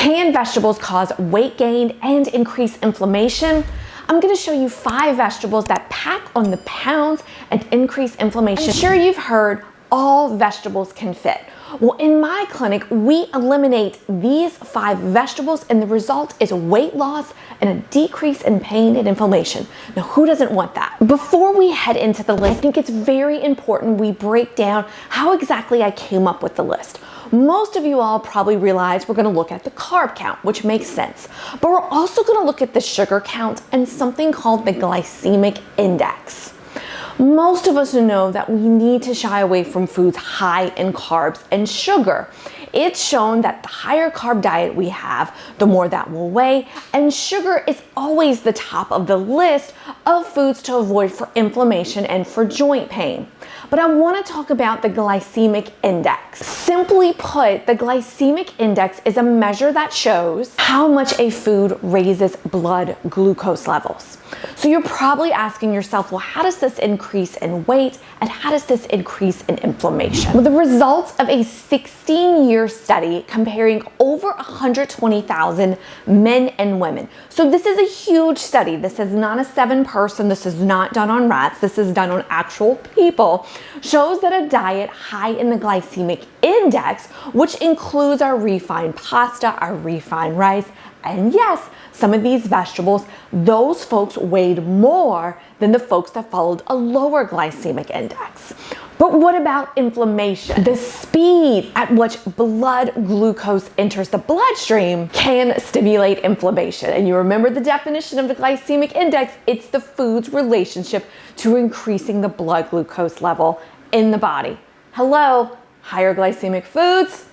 Can vegetables cause weight gain and increase inflammation? I'm going to show you 5 vegetables that pack on the pounds and increase inflammation. I'm sure you've heard all vegetables can fit. Well, in my clinic, we eliminate these 5 vegetables and the result is weight loss and a decrease in pain and inflammation. Now, who doesn't want that? Before we head into the list, I think it's very important we break down how exactly I came up with the list. Most of you all probably realize we're going to look at the carb count, which makes sense. But we're also going to look at the sugar count and something called the glycemic index. Most of us know that we need to shy away from foods high in carbs and sugar. It's shown that the higher carb diet we have, the more that will weigh, and sugar is always the top of the list of foods to avoid for inflammation and for joint pain. But I want to talk about the glycemic index. Simply put, the glycemic index is a measure that shows how much a food raises blood glucose levels. So you're probably asking yourself, well, how does this increase in weight and how does this increase in inflammation? Well, the results of a 16-year study comparing over 120,000 men and women. So this is a huge study. This is not a 7-person. This is not done on rats. This is done on actual people. Shows that a diet high in the glycemic index, which includes our refined pasta, our refined rice, and yes, some of these vegetables, those folks weighed more than the folks that followed a lower glycemic index. But what about inflammation? The speed at which blood glucose enters the bloodstream can stimulate inflammation. And you remember the definition of the glycemic index, it's the food's relationship to increasing the blood glucose level in the body. Hello, higher glycemic foods,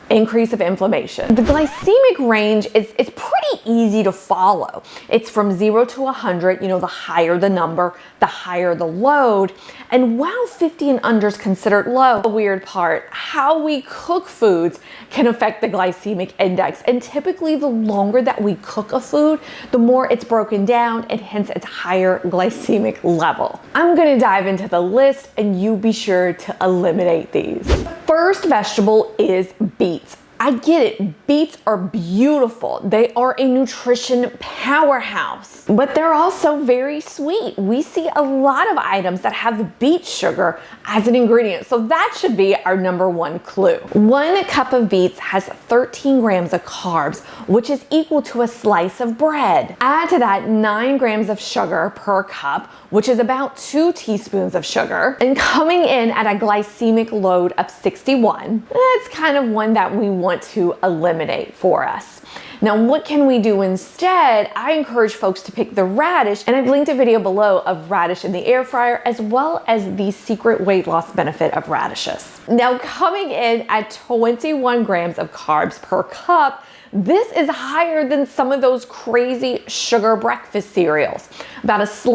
increase of inflammation. The glycemic range is pretty easy to follow. It's from 0 to 100, the higher the number, the higher the load. And while 50 and under is considered low, the weird part, how we cook foods can affect the glycemic index. And typically the longer that we cook a food, the more it's broken down and hence its higher glycemic level. I'm gonna dive into the list and you be sure to eliminate these. First vegetable is beets. I get it, beets are beautiful. They are a nutrition powerhouse, but they're also very sweet. We see a lot of items that have beet sugar as an ingredient, so that should be our number 1 clue. 1 cup of beets has 13 grams of carbs, which is equal to a slice of bread. Add to that 9 grams of sugar per cup, which is about 2 teaspoons of sugar, and coming in at a glycemic load of 61, that's kind of one that we want to eliminate for us. Now, what can we do instead? I encourage folks to pick the radish, and I've linked a video below of radish in the air fryer, as well as the secret weight loss benefit of radishes. Now, coming in at 21 grams of carbs per cup, this is higher than some of those crazy sugar breakfast cereals.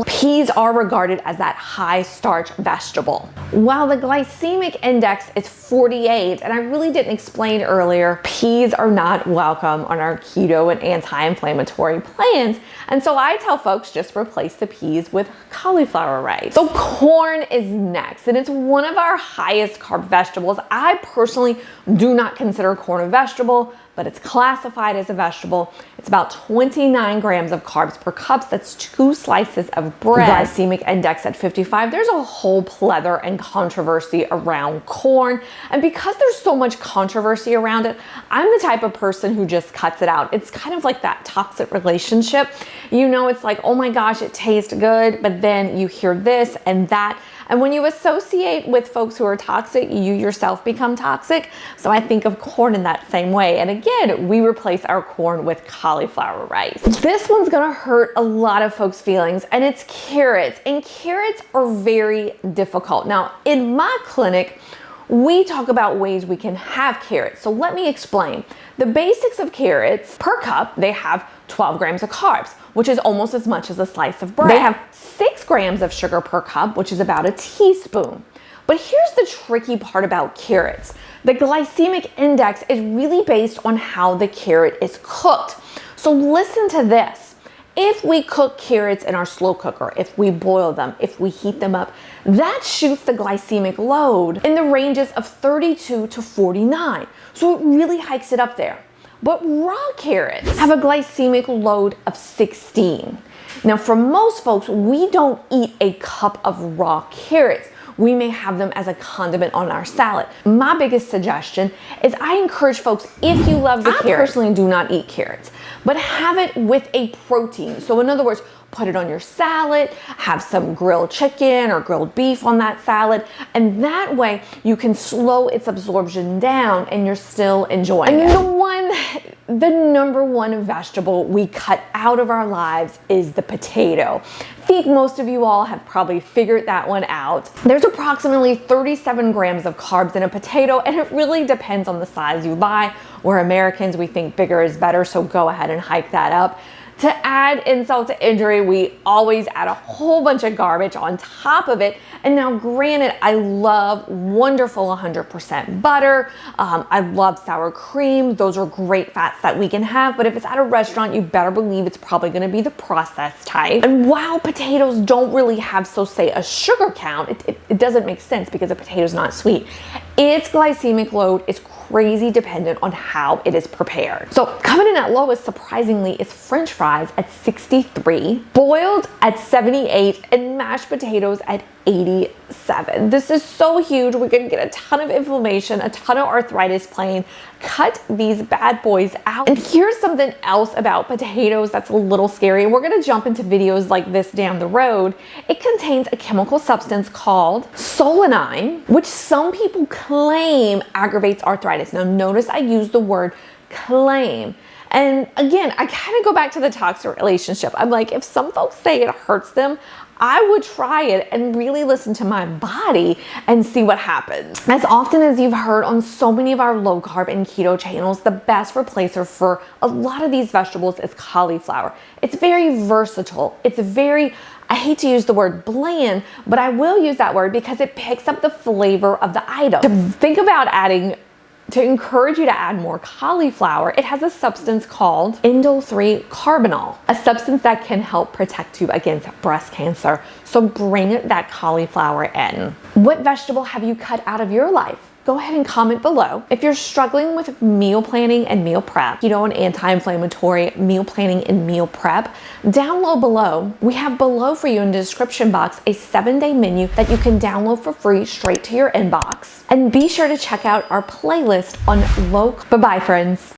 Peas are regarded as that high starch vegetable. While the glycemic index is 48, and I really didn't explain earlier, peas are not welcome on our keto and anti-inflammatory plans. And so I tell folks just replace the peas with cauliflower rice. So corn is next, and it's one of our highest carb vegetables. I personally do not consider corn a vegetable, but it's classified as a vegetable. It's about 29 grams of carbs per cup. That's 2 slices of bread. Glycemic index at 55. There's a whole plethora and controversy around corn. And because there's so much controversy around it, I'm the type of person who just cuts it out. It's kind of like that toxic relationship. It's like, oh my gosh, it tastes good, but then you hear this and that. And when you associate with folks who are toxic, you yourself become toxic. So I think of corn in that same way. And again, we replace our corn with cauliflower rice. This one's gonna hurt a lot of folks' feelings, and it's carrots. And carrots are very difficult. Now, in my clinic, we talk about ways we can have carrots. So let me explain. The basics of carrots, per cup, they have 12 grams of carbs, which is almost as much as a slice of bread. They have 6 grams of sugar per cup, which is about a teaspoon. But here's the tricky part about carrots. The glycemic index is really based on how the carrot is cooked. So listen to this. If we cook carrots in our slow cooker, if we boil them, if we heat them up, that shoots the glycemic load in the ranges of 32 to 49. So it really hikes it up there. but raw carrots have a glycemic load of 16. Now, for most folks, we don't eat a cup of raw carrots. We may have them as a condiment on our salad. My biggest suggestion is I encourage folks, if you love the carrot, I personally do not eat carrots, but have it with a protein. So in other words, put it on your salad, have some grilled chicken or grilled beef on that salad, and that way you can slow its absorption down and you're still enjoying it. And the number one vegetable we cut out of our lives is the potato. I think most of you all have probably figured that one out. There's approximately 37 grams of carbs in a potato, and it really depends on the size you buy. We're Americans, we think bigger is better, so go ahead and hike that up. To add insult to injury, we always add a whole bunch of garbage on top of it. And now granted, I love wonderful 100% butter. I love sour cream. Those are great fats that we can have. But if it's at a restaurant, you better believe it's probably gonna be the processed type. And while potatoes don't really have, so say, a sugar count, it doesn't make sense because a potato's not sweet. Its glycemic load is crazy dependent on how it is prepared. So coming in at lowest, surprisingly, is French fries at 63, boiled at 78, and mashed potatoes at 87. This is so huge. We're gonna get a ton of inflammation, a ton of arthritis playing. Cut these bad boys out. And here's something else about potatoes that's a little scary. We're gonna jump into videos like this down the road. It contains a chemical substance called solanine, which some people claim aggravates arthritis. Now notice I use the word claim. And again, I kind of go back to the toxic relationship. I'm like, if some folks say it hurts them, I would try it and really listen to my body and see what happens. As often as you've heard on so many of our low carb and keto channels, the best replacer for a lot of these vegetables is cauliflower. It's very versatile. It's very, I hate to use the word bland, but I will use that word because it picks up the flavor of the item. To encourage you to add more cauliflower, it has a substance called indole-3 carbinol, a substance that can help protect you against breast cancer. So bring that cauliflower in. What vegetable have you cut out of your life? Go ahead and comment below. If you're struggling with meal planning and meal prep, keto and anti-inflammatory meal planning and meal prep, download below. We have below for you in the description box a 7-day menu that you can download for free straight to your inbox. And be sure to check out our playlist on low. Bye-bye, friends.